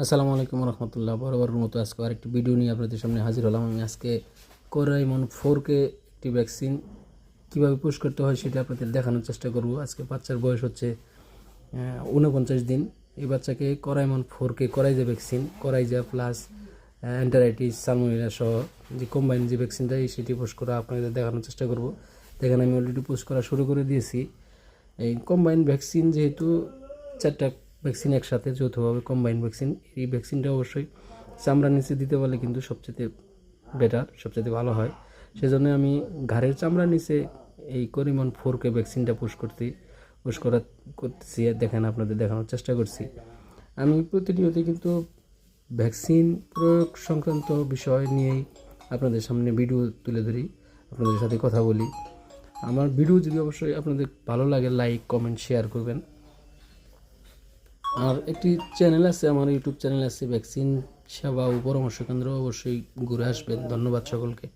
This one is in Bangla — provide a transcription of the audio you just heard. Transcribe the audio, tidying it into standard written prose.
আসসালামু আলাইকুম রহমতুল্লাহ। বরাবরের মতো আজকে আরেকটি ভিডিও নিয়ে আপনাদের সামনে হাজির হলাম। আমি আজকে কোরাইমন 4K একটি ভ্যাকসিন কীভাবে পুশ করতে হয় সেটা আপনাদের দেখানোর চেষ্টা করব। আজকে বাচ্চার বয়স হচ্ছে 49 দিন। এই বাচ্চাকে কোরাইমন 4K coryza vaccine, coryza plus enteritis salmonella সহ যে কম্বাইন যে ভ্যাকসিনটা সেটি পুশ করা আপনাদের দেখানোর চেষ্টা করব। দেখেন আমি অলরেডি পুশ করা শুরু করে দিয়েছি। এই কম্বাইন ভ্যাকসিন যেহেতু 4টা ভ্যাকসিন একসাথে যৌথভাবে কম্বাইন ভ্যাকসিন, এই ভ্যাকসিনটা অবশ্যই চামড়ার নিচে দিতে পারলে কিন্তু সবচেয়ে বেটার, সবচেয়ে ভালো হয়। সেজন্য আমি ঘাড়ের চামড়ার নিচে এই কোরাইমন 4K ভ্যাকসিনটা পুশ করতেছি। দেখেন আপনাদের দেখানোর চেষ্টা করছি। আমি প্রতিনিয়ত কিন্তু ভ্যাকসিন প্রয়োগ সংক্রান্ত বিষয় নিয়েই আপনাদের সামনে ভিডিও তুলে ধরি, আপনাদের সাথে কথা বলি। আমার ভিডিও যদি অবশ্যই আপনাদের ভালো লাগে লাইক কমেন্ট শেয়ার করবেন। আর একটি চ্যানেল আছে, আমার ইউটিউব চ্যানেল আছে ভ্যাকসিন সেবা ও পরামর্শ কেন্দ্র, অবশ্যই ঘুরে আসবেন। ধন্যবাদ সকলকে।